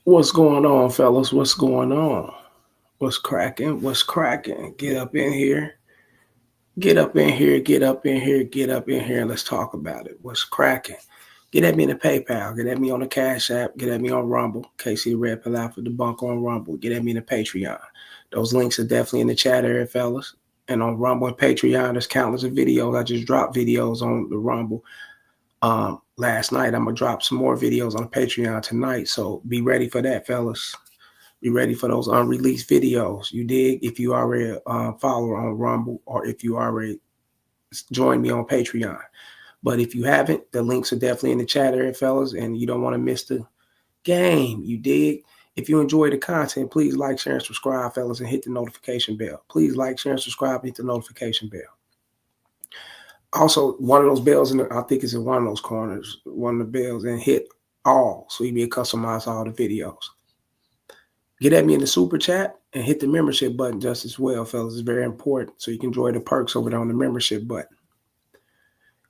What's going on, fellas? What's going on? What's cracking? What's cracking? Get up in here. Get up in here. Get up in here. Get up in here and let's talk about it. What's cracking? Get at me in the PayPal. Get at me on the Cash App. Get at me on Rumble. KC Red Pill Alpha Debunk on Rumble. Get at me in the Patreon. Those links are definitely in the chat area, fellas. And on Rumble and Patreon, there's countless of videos. I just dropped videos on the Rumble last night. I'm gonna drop some more videos on Patreon tonight. So be ready for that, fellas. Be ready for those unreleased videos. You dig? If you already follow on Rumble or if you already joined me on Patreon. But if you haven't, the links are definitely in the chat area, fellas, and you don't want to miss the game. You dig? If you enjoy the content, please like, share, and subscribe, fellas, and hit the notification bell. Please like, share, and subscribe, and hit the notification bell. Also, one of those bells, I think it's in one of those corners, one of the bells, and hit all so you can customize all the videos. Get at me in the super chat and hit the membership button just as well, fellas. It's very important so you can enjoy the perks over there on the membership button.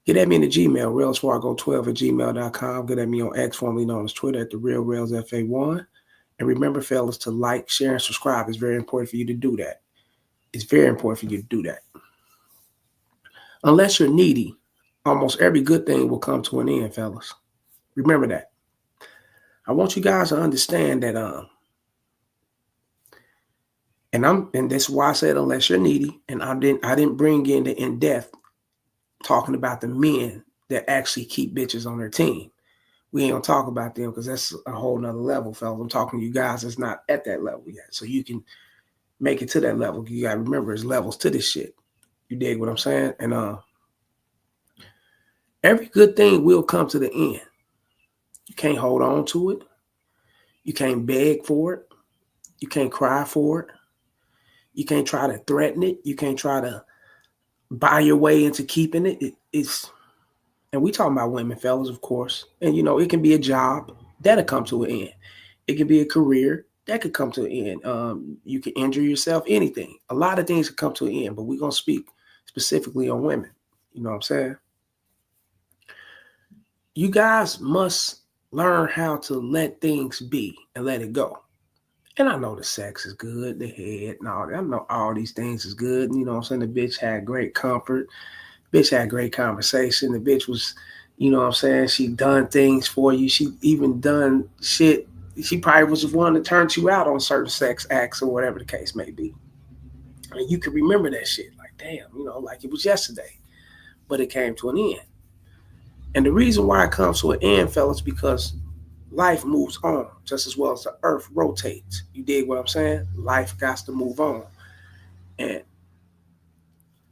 Get at me in the Gmail, railsfargo12 at gmail.com. Get at me on X, formerly known as Twitter, at the Real Rails FA1. And remember, fellas, to like, share, and subscribe. It's very important for you to do that. It's very important for you to do that. Unless you're needy, almost every good thing will come to an end, fellas. Remember that. I want you guys to understand that and that's why I said unless you're needy, and I didn't bring in the in-depth talking about the men that actually keep bitches on their team. We ain't gonna talk about them because that's a whole nother level, fellas. I'm talking to you guys that's not at that level yet. So you can make it to that level. You gotta remember there's levels to this shit. You dig what I'm saying? And every good thing will come to the end. You can't hold on to it. You can't beg for it. You can't cry for it. You can't try to threaten it. You can't try to buy your way into keeping it. It's and we talking about women, fellas, of course. And it can be a job that'll come to an end. It can be a career that could come to an end. You can injure yourself, anything. A lot of things could come to an end, but we're gonna speak specifically on women. You know what I'm saying? You guys must learn how to let things be and let it go. And I know the sex is good, the head, and all that. I know all these things is good. And, I'm saying? The bitch had great comfort. Bitch had great conversation. The bitch was, what I'm saying? She done things for you. She even done shit. She probably was the one that turned you out on certain sex acts or whatever the case may be. And you can remember that shit. Like, damn, like it was yesterday. But it came to an end. And the reason why it comes to an end, fellas, because life moves on just as well as the earth rotates. You dig what I'm saying? Life got to move on. And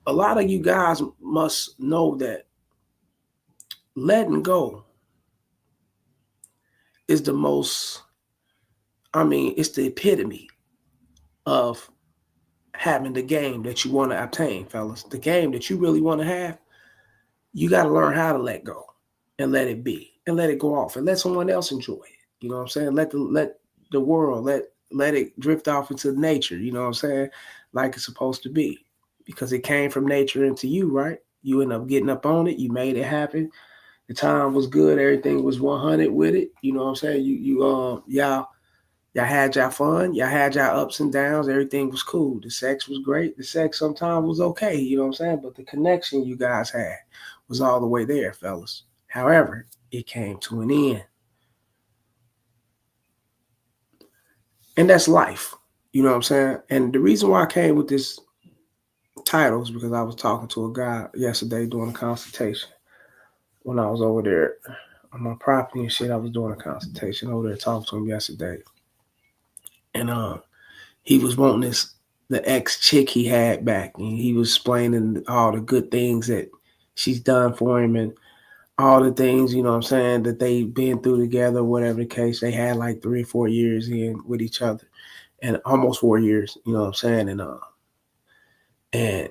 a lot of you guys must know that letting go is the most, it's the epitome of having the game that you want to obtain, fellas. The game that you really want to have, you got to learn how to let go and let it be and let it go off and let someone else enjoy it. You know what I'm saying? Let the world, let it drift off into nature, you know what I'm saying? Like it's supposed to be. Because it came from nature into you, right? You end up getting up on it, you made it happen. The time was good, everything was 100 with it. You know what I'm saying? Y'all had y'all fun, y'all had y'all ups and downs, everything was cool. The sex was great. The sex sometimes was okay, you know what I'm saying? But the connection you guys had was all the way there, fellas. However, it came to an end. And that's life. You know what I'm saying? And the reason why I came with this title is because I was talking to a guy yesterday doing a consultation. When I was over there on my property and shit, I was doing a consultation over there talking to him yesterday. And he was wanting the ex chick he had back, and he was explaining all the good things that she's done for him and all the things, you know what I'm saying, that they've been through together, whatever the case. They had like 3 or 4 years in with each other, and almost 4 years, you know what I'm saying, and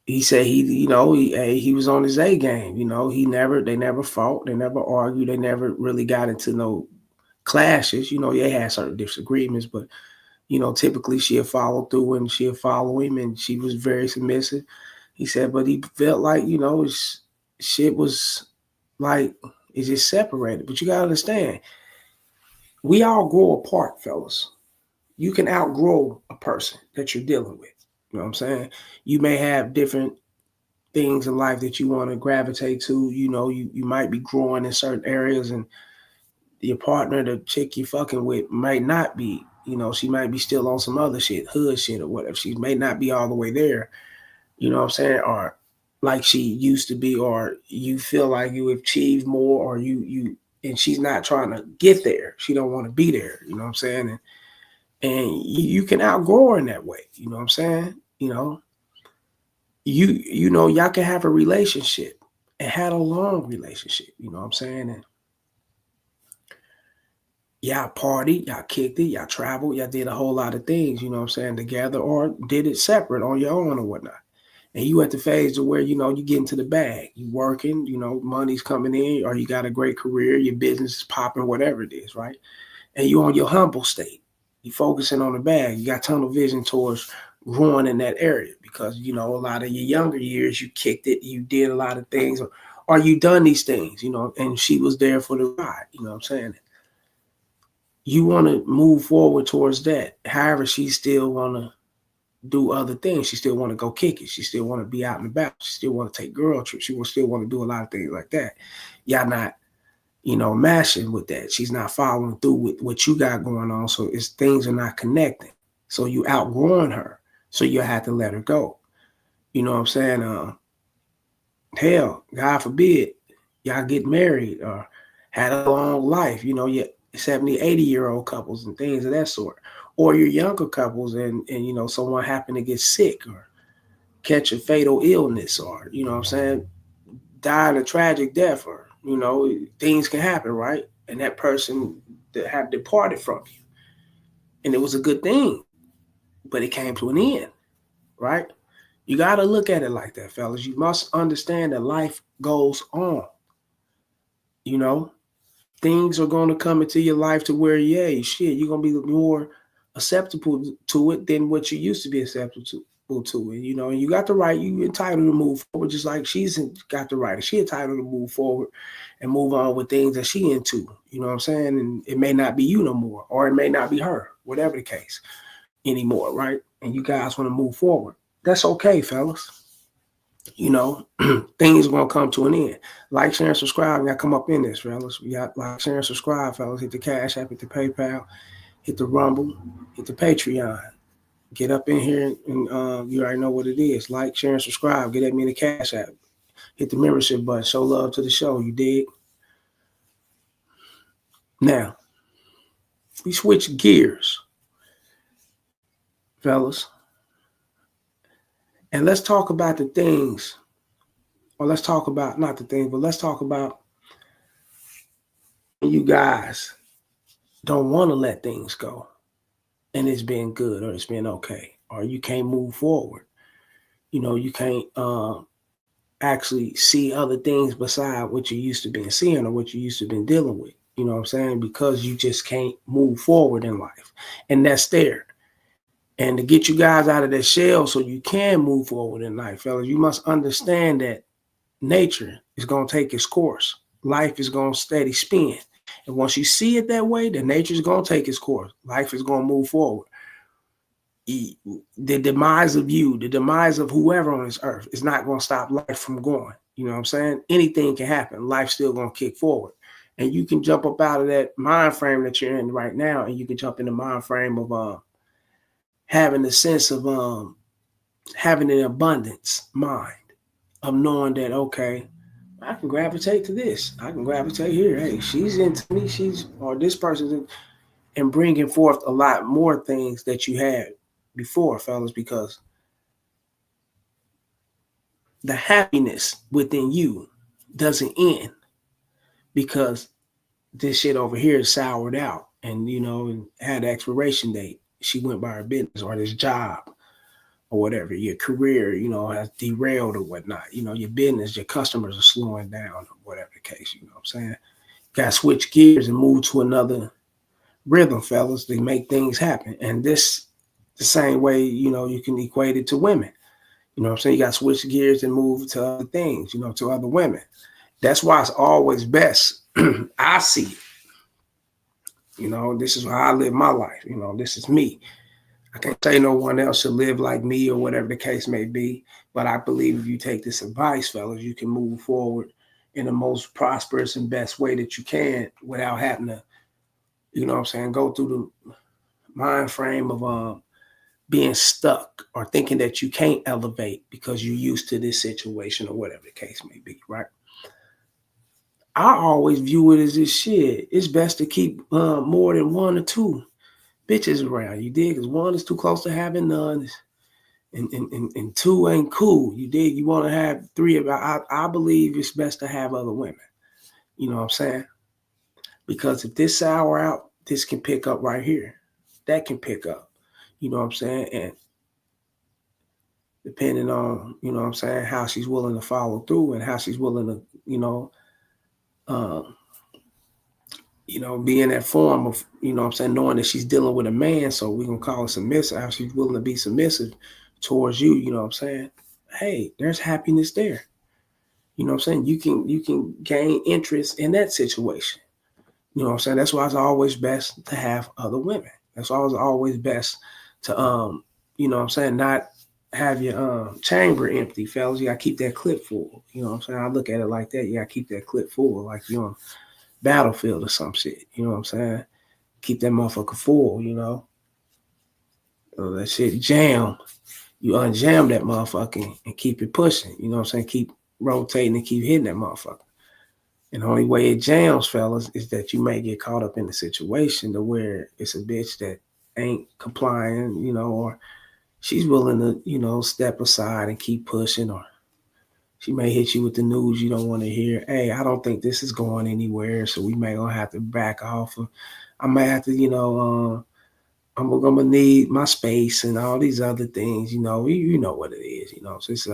he said he was on his A game. They never fought, they never argued, they never really got into no clashes. They had certain disagreements, but typically she'll follow through and she'll follow him, and she was very submissive. He said, but he felt like shit was like it just separated. But you gotta understand, We all grow apart, fellas. You can outgrow a person that you're dealing with. You know what I'm saying? You may have different things in life that you want to gravitate to. You know, you might be growing in certain areas, and your partner, the chick you fucking with, might not be. You know, she might be still on some other shit, hood shit or whatever. She may not be all the way there. You know what I'm saying? Or like she used to be, or you feel like you achieved more, or you and she's not trying to get there. She don't want to be there. You know what I'm saying? And you can outgrow her in that way. You know what I'm saying? You know, you know, y'all can have a relationship and had a long relationship. You know what I'm saying? And y'all party, y'all kicked it, y'all traveled, y'all did a whole lot of things, you know what I'm saying, together, or did it separate on your own or whatnot. And you at the phase to where, you know, you get into the bag, you working, you know, money's coming in, or you got a great career, your business is popping, whatever it is, right? And you on your humble state. You focusing on the bag. You got tunnel vision towards growing in that area because, you know, a lot of your younger years, you kicked it, you did a lot of things, or you done these things, you know, and she was there for the ride, you know what I'm saying? You want to move forward towards that. However, she still want to do other things. She still want to go kick it. She still want to be out and about. She still want to take girl trips. She will still want to do a lot of things like that. Y'all not, you know, mashing with that. She's not following through with what you got going on. So it's things are not connecting. So you outgrowing her. So you have to let her go. You know what I'm saying? Hell, God forbid, y'all get married or had a long life. You know, you 70, 80-year-old couples and things of that sort. Or your younger couples and you know, someone happened to get sick or catch a fatal illness or, you know what I'm saying, die in a tragic death or, you know, things can happen, right? And that person that have departed from you. And it was a good thing, but it came to an end, right? You got to look at it like that, fellas. You must understand that life goes on. You know, things are going to come into your life to where, yeah, shit, you're going to be more acceptable to it than what you used to be acceptable to it. You know, and you got the right, you entitled to move forward, just like she's got the right. She entitled to move forward and move on with things that she into. You know what I'm saying? And it may not be you no more, or it may not be her, whatever the case anymore, right? And you guys want to move forward. That's okay, fellas. You know, things are gonna come to an end. Like, share, and subscribe. We got to come up in this, fellas. We got like, share, and subscribe, fellas. Hit the Cash App, hit the PayPal, hit the Rumble, hit the Patreon. Get up in here and you already know what it is. Like, share, and subscribe. Get at me in the Cash App. Hit the membership button. Show love to the show. You dig? Now, we switch gears, fellas, and let's talk about the things, or let's talk about not the things, but let's talk about you guys don't want to let things go and it's been good or it's been okay, or you can't move forward. You know, you can't actually see other things beside what you used to been seeing or what you used to been dealing with. You know what I'm saying? Because you just can't move forward in life. And that's there. And to get you guys out of that shell so you can move forward in life, fellas, you must understand that nature is going to take its course. Life is going to steady spin. And once you see it that way, then nature is going to take its course. Life is going to move forward. The demise of you, the demise of whoever on this earth is not going to stop life from going. You know what I'm saying? Anything can happen. Life's still going to kick forward. And you can jump up out of that mind frame that you're in right now, and you can jump in the mind frame of having the sense of having an abundance mind of knowing that, okay, I can gravitate to this. I can gravitate here. Hey, she's into me. Or this person's in, and bringing forth a lot more things that you had before, fellas, because the happiness within you doesn't end because this shit over here is soured out and, you know, had an expiration date. She went by her business, or this job or whatever. Your career, you know, has derailed or whatnot. You know, your business, your customers are slowing down or whatever the case, you know what I'm saying? Got to switch gears and move to another rhythm, fellas, to make things happen. And this, the same way, you know, you can equate it to women. You know what I'm saying? You got to switch gears and move to other things, you know, to other women. That's why it's always best. I see it. You know, this is how I live my life. You know, this is me. I can't say no one else should live like me or whatever the case may be. But I believe if you take this advice, fellas, you can move forward in the most prosperous and best way that you can without having to, you know what I'm saying, go through the mind frame of being stuck or thinking that you can't elevate because you're used to this situation or whatever the case may be, right? I always view it as this shit. It's best to keep more than one or two bitches around. You dig? Because one is too close to having none, and two ain't cool. You dig? You want to have three of. I believe it's best to have other women. You know what I'm saying? Because if this sour out, this can pick up right here. That can pick up. You know what I'm saying? And depending on, you know what I'm saying, how she's willing to follow through and how she's willing to, um, be in that form of, you know what I'm saying, knowing that she's dealing with a man, so we can call it submissive, how she's willing to be submissive towards you, you know what I'm saying? Hey, there's happiness there. You know what I'm saying? You can gain interest in that situation. You know what I'm saying? That's why it's always best to have other women. That's why it's always best to you know what I'm saying, not have your chamber empty, fellas. You gotta keep that clip full. You know what I'm saying? I look at it like that. You gotta keep that clip full, like you're on battlefield or some shit. You know what I'm saying? Keep that motherfucker full, you know. That shit jam. You unjam that motherfucker and keep it pushing. You know what I'm saying? Keep rotating and keep hitting that motherfucker. And the only way it jams, fellas, is that you may get caught up in the situation to where it's a bitch that ain't complying, you know, or she's willing to, you know, step aside and keep pushing, or she may hit you with the news you don't want to hear. Hey, I don't think this is going anywhere, so we may gonna have to back off. I may have to, you know, I'm gonna need my space and all these other things. You know, you know what it is. You know, so it's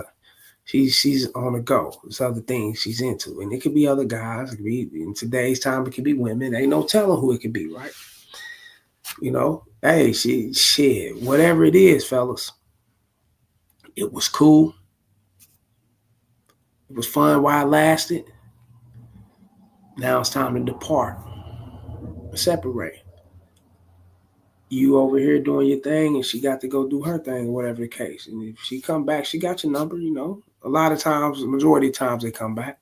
she's on the go. There's other things she's into, and it could be other guys. It could be in today's time. It could be women. Ain't no telling who it could be, right? You know, hey, shit, whatever it is, fellas. It was cool. It was fun while it lasted. Now it's time to depart, separate. You over here doing your thing, and she got to go do her thing, whatever the case. And if she come back, she got your number. You know, a lot of times, the majority of times they come back.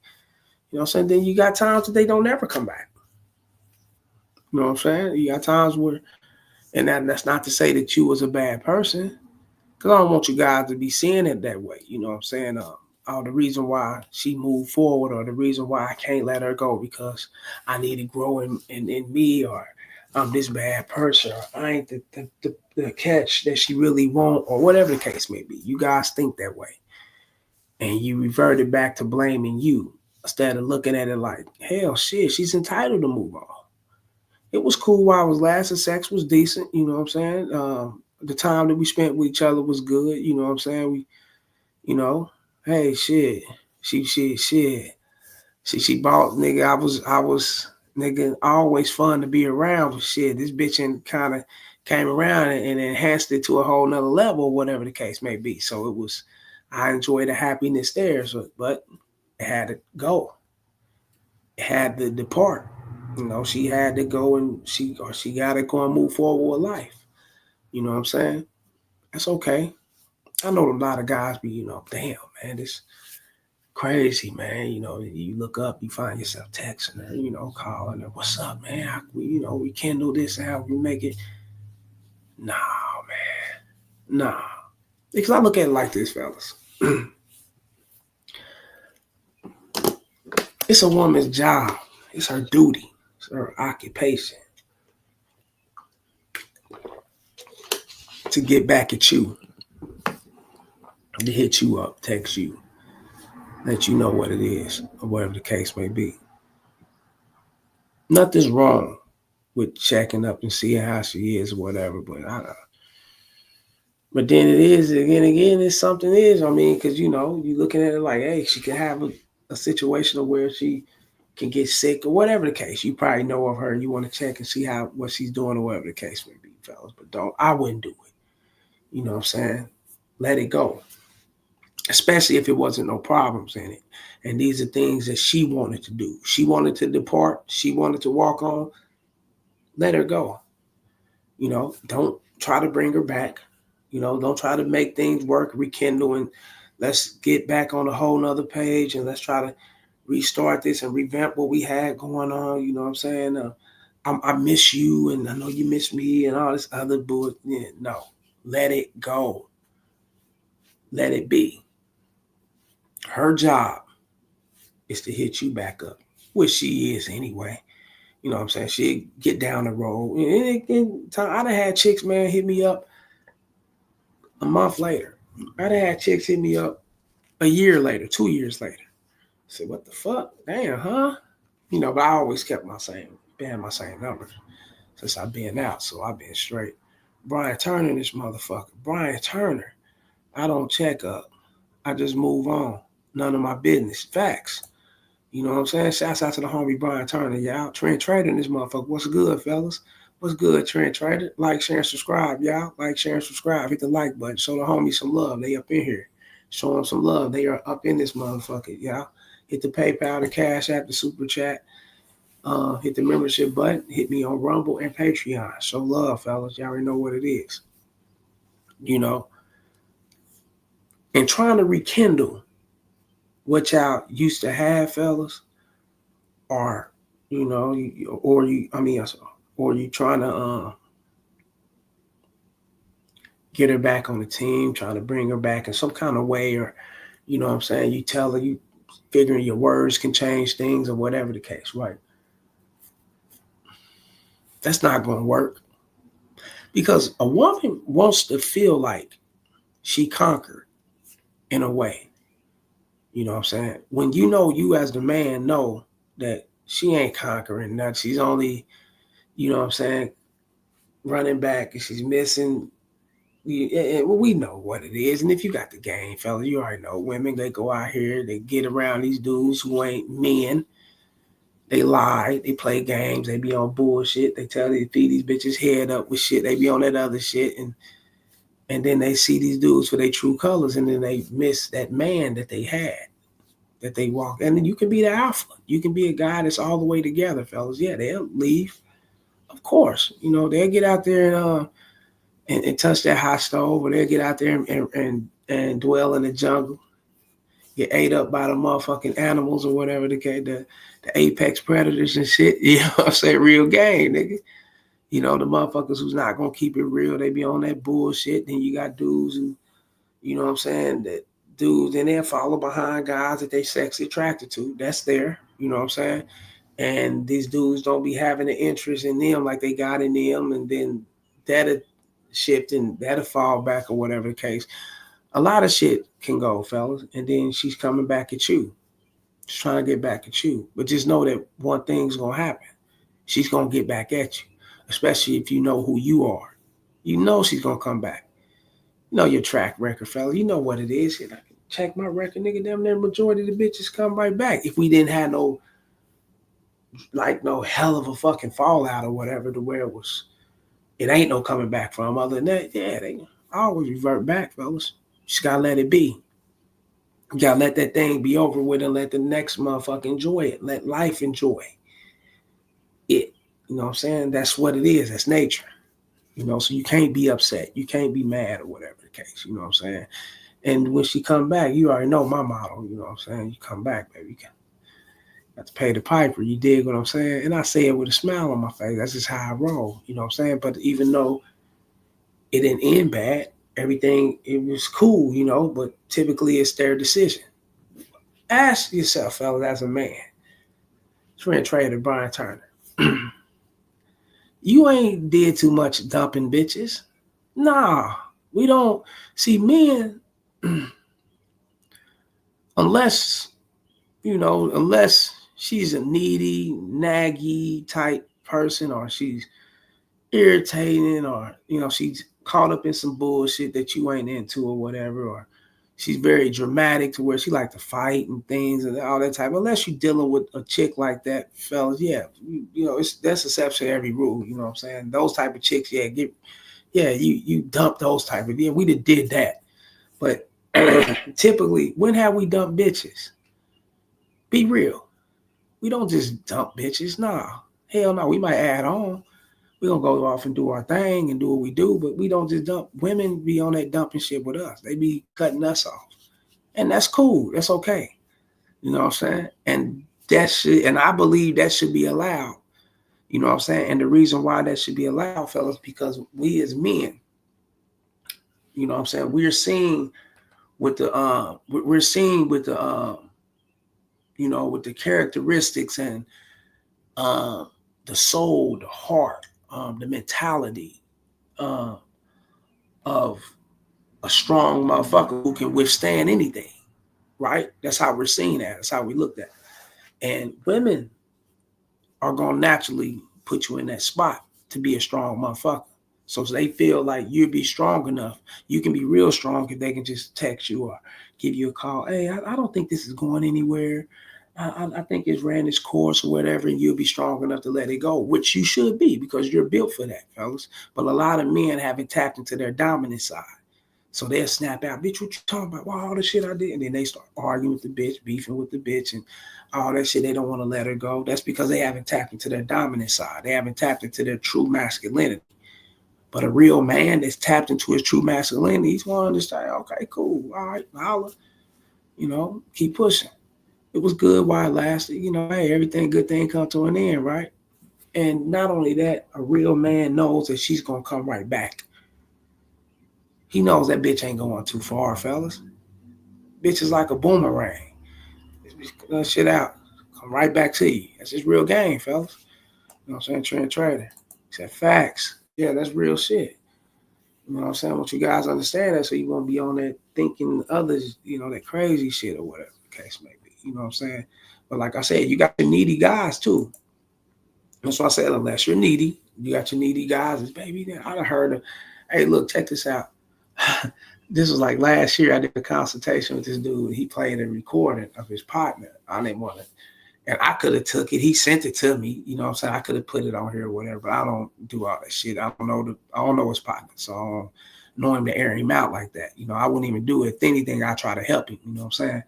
You know what I'm saying? Then you got times that they don't ever come back. You know what I'm saying? You got times where, and that's not to say that you was a bad person, because I don't want you guys to be seeing it that way. You know what I'm saying? The reason why she moved forward, or the reason why I can't let her go because I need to grow in me, or I'm this bad person, or I ain't the catch that she really want, or whatever the case may be. You guys think that way, and you reverted back to blaming you instead of looking at it like, hell, shit, she's entitled to move on. It was cool while I was lasting. Sex was decent. You know what I'm saying? The time that we spent with each other was good. You know what I'm saying? You know, hey, shit, she bought, nigga. I was nigga, always fun to be around. But shit, this bitch and kind of came around and enhanced it to a whole nother level, whatever the case may be. So I enjoyed the happiness there. So, but it had to go. It had to depart. You know, she had to go, and she got to go and move forward with life. You know what I'm saying? That's okay. I know a lot of guys be, you know, damn, man, this crazy, man. You know, you look up, you find yourself texting her, you know, calling her, what's up, man? How we can do this and how we make it. Nah, man. Nah. Because I look at it like this, fellas. It's a woman's job. It's her duty. It's her occupation to get back at you, to hit you up, text you, let you know what it is, or whatever the case may be. Nothing's wrong with checking up and seeing how she is or whatever, but then it is again, it's something is. I mean, because you know, you looking at it like, hey, she can have a situation where she can get sick or whatever the case. You probably know of her. You want to check and see what she's doing or whatever the case may be, fellas. But I wouldn't do it. You know what I'm saying? Let it go. Especially if it wasn't no problems in it. And these are things that she wanted to do. She wanted to depart. She wanted to walk on. let her go. Don't try to bring her back. Don't try to make things work, rekindle, and let's get back on a whole nother page and let's try to restart this and revamp what we had going on. You know what I'm saying? I miss you and I know you miss me and all this other bullshit. Yeah, no, let it go. Let it be. Her job is to hit you back up, which she is anyway. You know what I'm saying? She get down the road. I done had chicks, man, hit me up a month later. I done had chicks hit me up a year later, 2 years later. I said, what the fuck? Damn, huh? But I always kept my same number since I've been out, so I've been straight. Brian Turner, this motherfucker. Brian Turner. I don't check up. I just move on. None of my business. Facts. You know what I'm saying? Shouts out to the homie Brian Turner, y'all. Trent Trader in this motherfucker. What's good, fellas? What's good, Trent Trader? Like, share, and subscribe, y'all. Like, share, and subscribe. Hit the like button. Show the homies some love. They up in here. Show them some love. They are up in this motherfucker, y'all. Hit the PayPal, the Cash App, the Super Chat. Hit the membership button. Hit me on Rumble and Patreon. Show love, fellas. Y'all already know what it is. And trying to rekindle what y'all used to have, fellas, or you trying to get her back on the team, trying to bring her back in some kind of way, or you know what I'm saying, you tell her, you figuring your words can change things or whatever the case, right? That's not going to work, because a woman wants to feel like she conquered in a way. You know what I'm saying? When you as the man know that she ain't conquering, that she's only, you know what I'm saying, running back and she's missing. We know what it is. And if you got the game, fella, you already know women, they go out here, they get around these dudes who ain't men. They lie, they play games, they be on bullshit. They tell they feed these bitches head up with shit. They be on that other shit. And then they see these dudes for their true colors, and then they miss that man that they had, that they walk. And then you can be the alpha. You can be a guy that's all the way together, fellas. Yeah, they'll leave. Of course. They'll get out there and touch that hot stove, or they'll get out there and dwell in the jungle, get ate up by the motherfucking animals or whatever the apex predators and shit. You know what I'm saying? Real game, nigga. The motherfuckers who's not gonna keep it real, they be on that bullshit. Then you got dudes who, you know what I'm saying, that dudes, and they'll follow behind guys that they sexually attracted to. That's there, you know what I'm saying? And these dudes don't be having an interest in them like they got in them, and then that'll shift and that'll fall back or whatever the case. A lot of shit can go, fellas, and then she's coming back at you. She's trying to get back at you. But just know that one thing's gonna happen. She's gonna get back at you, especially if you know who you are. You know she's gonna come back. You know your track record, fella. You know what it is. I can check my record, nigga. Damn near majority of the bitches come right back. If we didn't have no hell of a fucking fallout or whatever, to where it ain't no coming back from. Other than that, yeah, they always revert back, fellas. You just gotta let it be. You gotta let that thing be over with and let the next motherfucker enjoy it. Let life enjoy it. You know what I'm saying? That's what it is. That's nature. So you can't be upset. You can't be mad or whatever the case. You know what I'm saying? And when she come back, you already know my motto. You know what I'm saying? You come back, baby. You got to pay the piper. You dig what I'm saying? And I say it with a smile on my face. That's just how I roll. You know what I'm saying? But even though it didn't end bad, everything, it was cool, but typically it's their decision. Ask yourself, fellas, as a man. Trent Trader, Brian Turner. You ain't did too much dumping bitches. Nah, we don't. See, men, unless she's a needy, naggy type person, or she's irritating, or, she's caught up in some bullshit that you ain't into or whatever, or she's very dramatic to where she like to fight and things and all that type. Unless you're dealing with a chick like that, fellas, yeah, that's exception to every rule. You know what I'm saying? Those type of chicks, you dump those type of, we did that. But typically, when have we dumped bitches? Be real. We don't just dump bitches. Nah, hell no. We might add on, We're gonna go off and do our thing and do what we do, but we don't just dump. Women be on that dumping shit with us. They be cutting us off. And that's cool. That's okay. You know what I'm saying? And that should, and I believe that should be allowed. You know what I'm saying? And the reason why that should be allowed, fellas, because we as men, you know what I'm saying, we're seeing with the you know, with the characteristics and the soul, the heart, the mentality uh, of a strong motherfucker who can withstand anything, right? That's how we're seeing that. That's how we looked at it. And women are going to naturally put you in that spot to be a strong motherfucker. So they feel like you'll be strong enough. You can be real strong if they can just text you or give you a call. Hey, I don't think this is going anywhere. I think it's ran its course or whatever, and you'll be strong enough to let it go, which you should be because you're built for that, fellas. But a lot of men haven't tapped into their dominant side. So they'll snap out, bitch, what you talking about? Wow, all the shit I did. And then they start arguing with the bitch, beefing with the bitch, and all that shit. They don't want to let her go. That's because they haven't tapped into their dominant side. They haven't tapped into their true masculinity. But a real man that's tapped into his true masculinity, he's going to understand, okay, cool, all right, holla, you know, keep pushing. It was good while it lasted. You know, hey, everything, good thing come to an end, right? And not only that, a real man knows that she's going to come right back. He knows that bitch ain't going too far, fellas. Bitch is like a boomerang. That shit out. Come right back to you. That's just real game, fellas. You know what I'm saying? Trend trader. He said facts. Yeah, that's real shit. You know what I'm saying? Once you guys understand that, so you won't be on that thinking others, you know, that crazy shit or whatever the case may be. You know what I'm saying? But like I said, you got your needy guys too. That's why I said, unless you're needy, you got your needy guys. Baby, I done heard of, hey, look, check this out. This was like last year. I did a consultation with this dude. He played a recording of his partner. I didn't want it. And I could have took it. He sent it to me. You know what I'm saying? I could have put it on here or whatever. But I don't do all that shit. I don't know his partner. So I don't know him to air him out like that. You know, I wouldn't even do it. If anything, I try to help him. You know what I'm saying?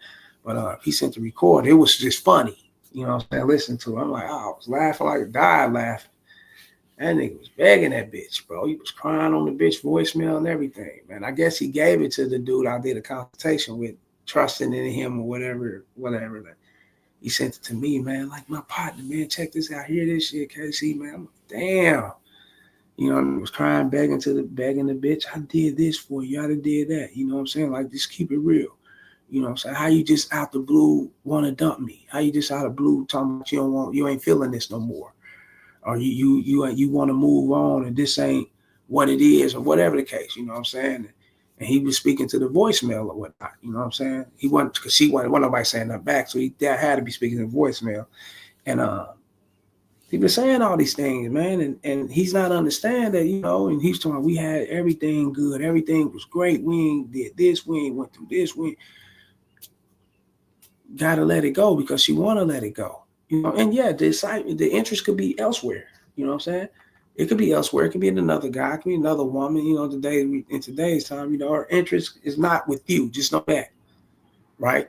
But he sent the record. It was just funny. You know what I'm saying? Listen to it. I'm like, oh, I was laughing like I died laughing. That nigga was begging that bitch, bro. He was crying on the bitch voicemail and everything, man. I guess he gave it to the dude I did a consultation with, trusting in him or whatever. He sent it to me, man. Like, my partner, man, check this out. Hear this shit, KC, man. I'm like, damn. You know, I was crying, begging the bitch. I did this for you. I did that. You know what I'm saying? Like, just keep it real. You know what I'm saying? How you just out the blue want to dump me? How you just out of blue talking about you ain't feeling this no more? Or you want to move on and this ain't what it is or whatever the case, you know what I'm saying? And he was speaking to the voicemail or whatnot, you know what I'm saying? He wasn't, because she wasn't nobody saying that back, so he had to be speaking to the voicemail. And he was saying all these things, man, and he's not understanding that, you know, and he's talking, we had everything good, everything was great, we ain't did this, we ain't went through this, we gotta let it go because she wanna let it go. You know, and yeah, the interest could be elsewhere. You know what I'm saying? It could be elsewhere. It could be in another guy. It could be another woman. You know, in today's time, you know, our interest is not with you. Just know that, right?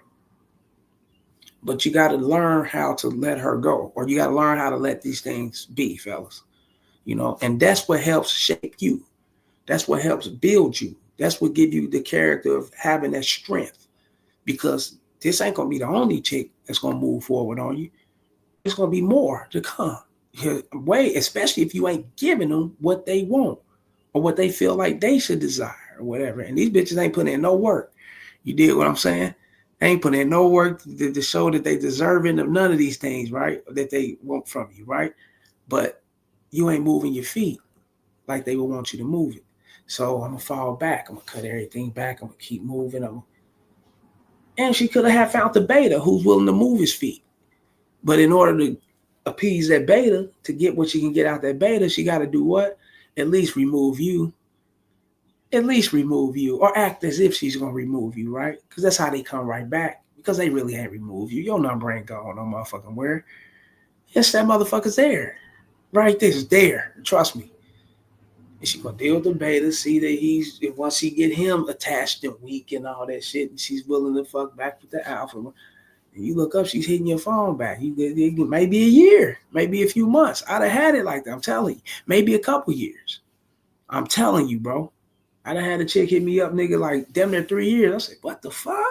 But you got to learn how to let her go, or you got to learn how to let these things be, fellas. You know, and that's what helps shape you. That's what helps build you. That's what give you the character of having that strength. Because this ain't gonna be the only chick that's gonna move forward on you. There's gonna be more to come. Way, especially if you ain't giving them what they want or what they feel like they should desire or whatever. And these bitches ain't putting in no work. You did what I'm saying? They ain't putting in no work to show that they deserving of none of these things, right? That they want from you, right? But you ain't moving your feet like they would want you to move it. So I'm gonna fall back. I'm gonna cut everything back. I'm gonna keep moving. And she could have found the beta who's willing to move his feet. But in order to appease that beta, to get what she can get out that beta, she got to do what? At least remove you. At least remove you, or act as if she's going to remove you, right? Because that's how they come right back. Because they really ain't removed you. Your number ain't gone no motherfucking where. Yes, that motherfucker's there. Right there. It's there. Trust me. And she going to deal with the beta, see that once she get him attached and weak and all that shit, and she's willing to fuck back with the alpha. And you look up, she's hitting your phone back. Maybe a year, maybe a few months. I'd have had it like that. I'm telling you, maybe a couple years. I'm telling you, bro. I done had a chick hit me up, nigga, like damn near 3 years. I said, what the fuck?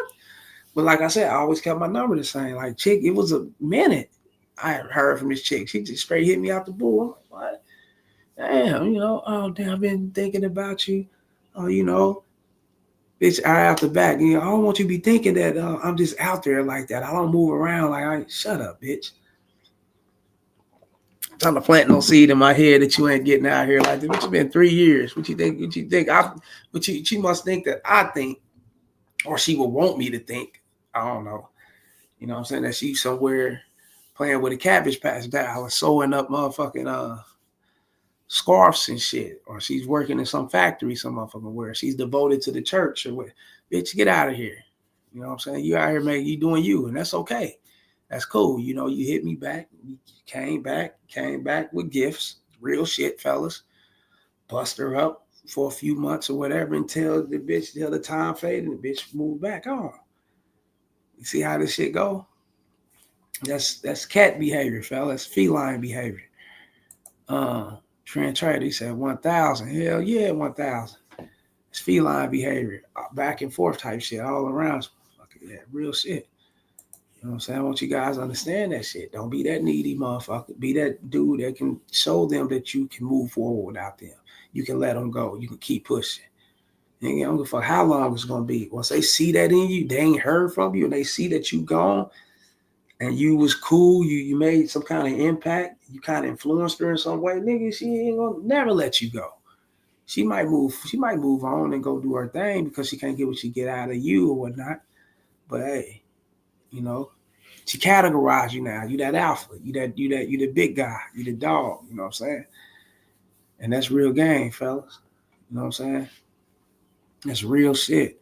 But like I said, I always kept my number the same. Like, chick, it was a minute I heard from this chick. She just straight hit me out the blue. I'm like, what? Damn, oh, damn, I've been thinking about you. Oh, bitch, I out the back. I don't want you to be thinking that I'm just out there like that. I don't move around like shut up, bitch. I'm trying to plant no seed in my head that you ain't getting out here like this. It's been 3 years. What you think? She must think that I think, or she would want me to think. I don't know. You know what I'm saying? That she's somewhere playing with a Cabbage Patch doll, sewing up motherfucking scarves and shit, or she's working in some factory, some motherfucking where she's devoted to the church or what. Bitch, get out of here. You know what I'm saying? You out here, man, you doing you, and that's okay. That's cool. You hit me back. You came back with gifts. Real shit, fellas. Bust her up for a few months or whatever until the time faded and the bitch moved back on. You see how this shit go? That's cat behavior, fellas. Feline behavior. Trent Trader, he said 1,000. Hell yeah, 1,000. It's feline behavior. Back and forth type shit all around. Yeah, real shit. You know what I'm saying? I want you guys to understand that shit. Don't be that needy motherfucker. Be that dude that can show them that you can move forward without them. You can let them go. You can keep pushing. And you don't give a fuck how long it's going to be. Once they see that in you, they ain't heard from you, and they see that you gone, and you was cool, you made some kind of impact, you kind of influenced her in some way, nigga, she ain't gonna never let you go. She might move on and go do her thing because she can't get what she get out of you or whatnot. But hey, she categorized you now. You that alpha, you the big guy, you the dog, you know what I'm saying? And that's real game, fellas. You know what I'm saying? That's real shit.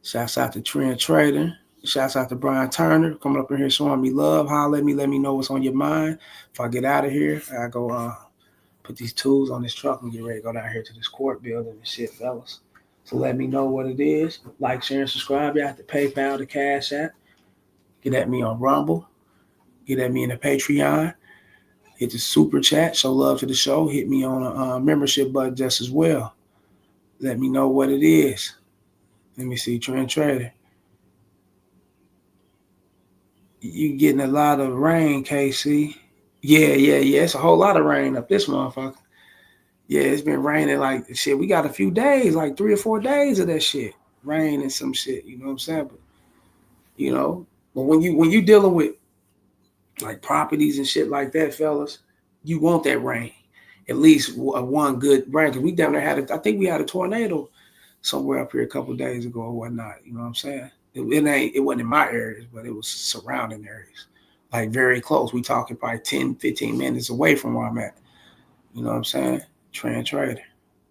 Shouts out to Trent Trader. Shouts out to Brian Turner coming up in here showing me love. Holler at me. Let me know what's on your mind. If I get out of here, I go put these tools on this truck and get ready to go down here to this court building and shit, fellas. So let me know what it is. Like, share, and subscribe. You have to PayPal, the Cash App. Get at me on Rumble. Get at me in the Patreon. Hit the Super Chat. Show love to the show. Hit me on a membership button just as well. Let me know what it is. Let me see. Trent Trader. You getting a lot of rain, KC. Yeah. It's a whole lot of rain up this motherfucker. Yeah, it's been raining like shit. We got a few days, like 3 or 4 days of that shit. Rain and some shit, you know what I'm saying? But when you dealing with like properties and shit like that, fellas, you want that rain. At least one good rain. Because we down there I think we had a tornado somewhere up here a couple of days ago or whatnot. You know what I'm saying? It wasn't in my areas, but it was surrounding areas. Like very close. We talking probably 10, 15 minutes away from where I'm at. You know what I'm saying? Trent Trader.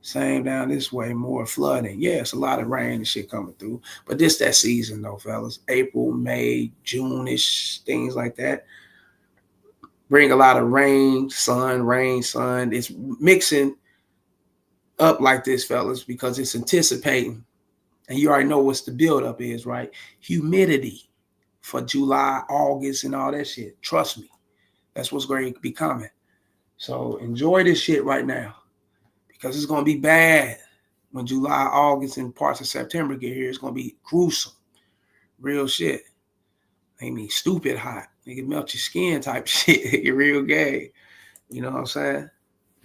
Same down this way, more flooding. Yeah, it's a lot of rain and shit coming through. But this that season though, fellas. April, May, June-ish, things like that. Bring a lot of rain, sun. It's mixing up like this, fellas, because it's anticipating. And you already know what's the buildup is, right? Humidity for July, August, and all that shit. Trust me. That's what's going to be coming. So enjoy this shit right now. Because it's going to be bad when July, August, and parts of September get here. It's going to be gruesome. Real shit. I mean, stupid hot. They can melt your skin type shit. Your real game. You know what I'm saying?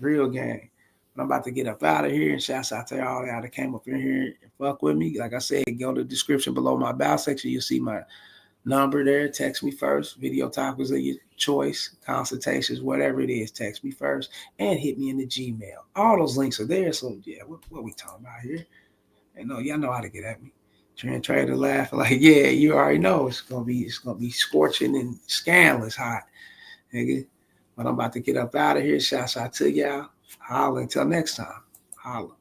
Real game. But I'm about to get up out of here. And shouts out to y'all that came up in here and fuck with me. Like I said, go to the description below my bio section. You'll see my number there. Text me first. Video topics of your choice. Consultations, whatever it is. Text me first. And hit me in the Gmail. All those links are there. So, yeah, what we talking about here? And y'all know how to get at me. Trent Trader laughing like, yeah, you already know it's gonna be scorching and scandalous hot, nigga. But I'm about to get up out of here. Shouts out to y'all. Holla until next time. Holla.